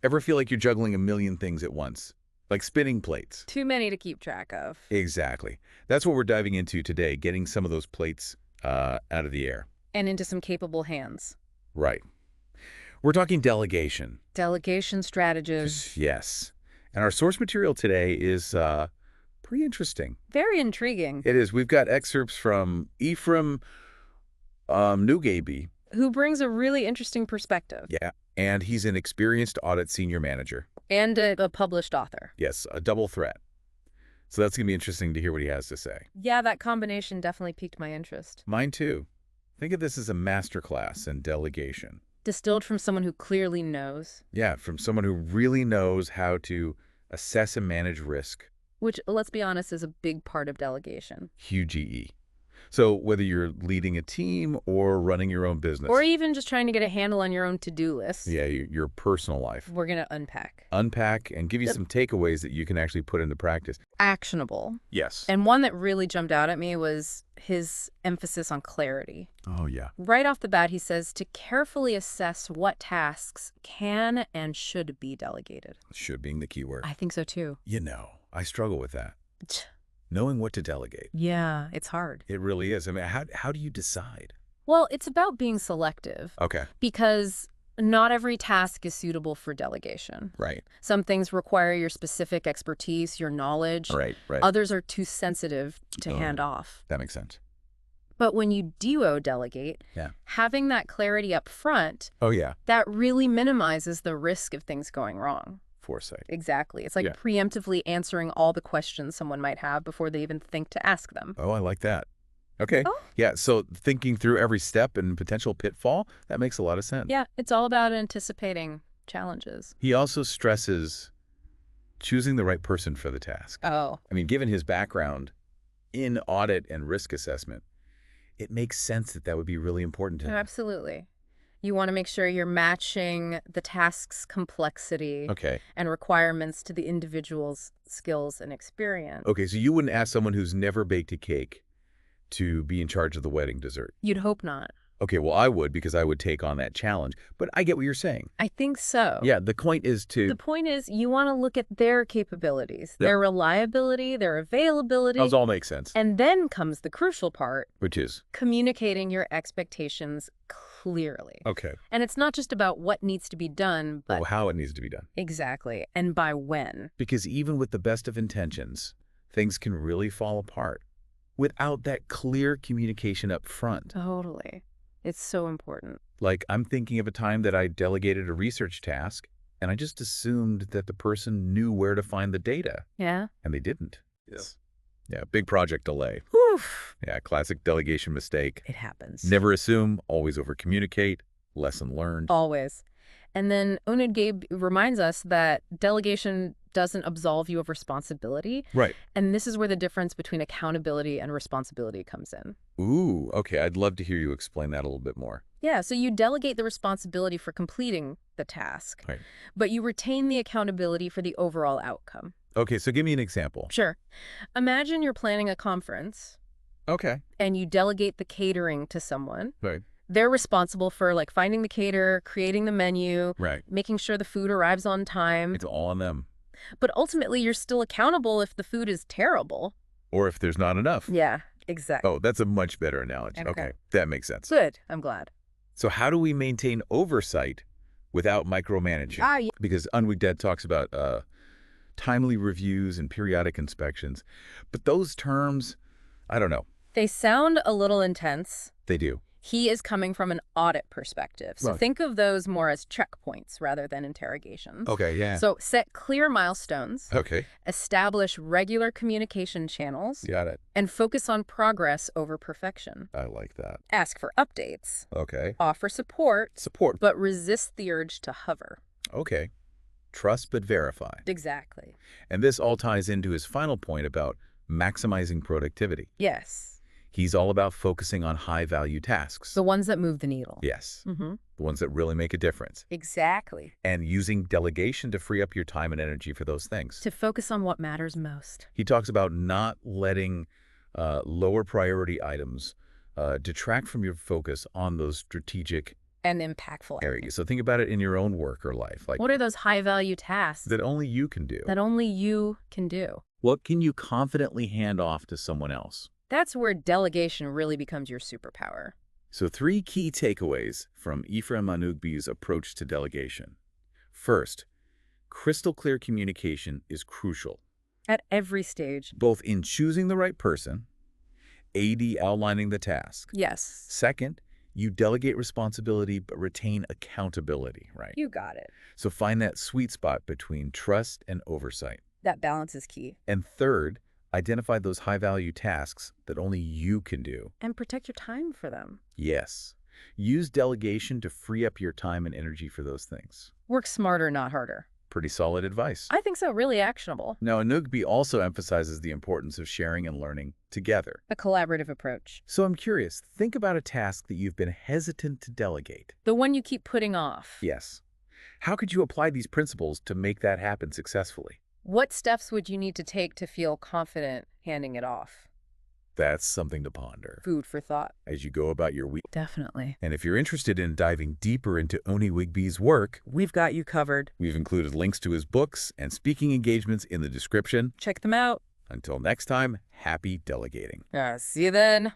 Ever feel like you're juggling a million things at once? Like spinning plates. Too many to keep track of. Exactly. That's what we're diving into today, getting some of those plates out of the air. And into some capable hands. Right. We're talking delegation. Delegation strategies. Yes. And our source material today is pretty interesting. Very intriguing. It is. We've got excerpts from Ephraim Nugaby. Who brings a really interesting perspective. Yeah. And he's an experienced audit senior manager. And a published author. Yes, a double threat. So that's going to be interesting to hear what he has to say. Yeah, that combination definitely piqued my interest. Mine too. Think of this as a masterclass in delegation. Distilled from someone who clearly knows. Yeah, from someone who really knows how to assess and manage risk. Which, let's be honest, is a big part of delegation. Huge EE. So whether you're leading a team or running your own business. Or even just trying to get a handle on your own to-do list. Yeah, your personal life. We're going to unpack. Unpack and give you some takeaways that you can actually put into practice. Actionable. Yes. And one that really jumped out at me was his emphasis on clarity. Oh, yeah. Right off the bat, he says to carefully assess what tasks can and should be delegated. Should being the key word. I think so, too. You know, I struggle with that. Knowing what to delegate. Yeah, it's hard. It really is. I mean, how do you decide? Well, it's about being selective. Okay. Because not every task is suitable for delegation. Right. Some things require your specific expertise, your knowledge. Right. Others are too sensitive to hand off. That makes sense. But when you do delegate, having that clarity up front, that really minimizes the risk of things going wrong. Foresight. Exactly. It's like preemptively answering all the questions someone might have before they even think to ask them. Oh, I like that. Okay. Oh. Yeah, so thinking through every step and potential pitfall, that makes a lot of sense. Yeah, it's all about anticipating challenges. He also stresses choosing the right person for the task. Oh. I mean, given his background in audit and risk assessment, it makes sense that that would be really important to him. Absolutely. You want to make sure you're matching the task's complexity and requirements to the individual's skills and experience. Okay, so you wouldn't ask someone who's never baked a cake to be in charge of the wedding dessert? You'd hope not. Okay, well, I would because I would take on that challenge. But I get what you're saying. I think so. Yeah, the point is The point is you want to look at their capabilities, their reliability, their availability. Those all make sense. And then comes the crucial part. Which is? Communicating your expectations clearly. Okay. And it's not just about what needs to be done, but how it needs to be done. Exactly. And by when. Because even with the best of intentions, things can really fall apart without that clear communication up front. Totally. It's so important. Like, I'm thinking of a time that I delegated a research task, and I just assumed that the person knew where to find the data. Yeah? And they didn't. Yes. Yeah, big project delay. Oof. Yeah, classic delegation mistake. It happens. Never assume, always over-communicate, lesson learned. Always. And then Onid Gabe reminds us that delegation doesn't absolve you of responsibility. Right. And this is where the difference between accountability and responsibility comes in. Ooh, okay. I'd love to hear you explain that a little bit more. Yeah, so you delegate the responsibility for completing the task, but you retain the accountability for the overall outcome. Okay, so give me an example. Sure. Imagine you're planning a conference. Okay. And you delegate the catering to someone. Right. They're responsible for like finding the caterer, creating the menu, making sure the food arrives on time. It's all on them. But ultimately, you're still accountable if the food is terrible. Or if there's not enough. Yeah, exactly. Oh, that's a much better analogy. Okay, that makes sense. Good. I'm glad. So how do we maintain oversight without micromanaging? Yeah. Because Unwigdead talks about timely reviews and periodic inspections. But those terms, I don't know. They sound a little intense. They do. He is coming from an audit perspective. So think of those more as checkpoints rather than interrogations. Okay, yeah. So set clear milestones. Okay. Establish regular communication channels. Got it. And focus on progress over perfection. I like that. Ask for updates. Okay. Offer support. Support. But resist the urge to hover. Okay. Trust but verify. Exactly. And this all ties into his final point about maximizing productivity. Yes. He's all about focusing on high-value tasks. The ones that move the needle. Yes. The ones that really make a difference. Exactly. And using delegation to free up your time and energy for those things. To focus on what matters most. He talks about not letting lower priority items detract from your focus on those strategic and impactful There you go. action. So think about it in your own work or life, like What are those high-value tasks that only you can do. that only you can do? What can you confidently hand off to someone else? That's where delegation really becomes your superpower. So 3 key takeaways from Ephraim Manugbi's approach to delegation. First, crystal clear communication is crucial, At every stage. both in choosing the right person, AD outlining the task. Yes. Second, you delegate responsibility but retain accountability, right? You got it. So find that sweet spot between trust and oversight. That balance is key. And third, identify those high-value tasks that only you can do. And protect your time for them. Yes. Use delegation to free up your time and energy for those things. Work smarter, not harder. Pretty solid advice. I think so. Really actionable. Now, Anugbi also emphasizes the importance of sharing and learning together. A collaborative approach. So I'm curious, think about a task that you've been hesitant to delegate. The one you keep putting off. Yes. How could you apply these principles to make that happen successfully? What steps would you need to take to feel confident handing it off? That's something to ponder Food for thought. as you go about your week. Definitely. And if you're interested in diving deeper into Oni Wigby's work, We've got you covered. we've included links to his books and speaking engagements in the description. Check them out. Until next time, happy delegating. See you then.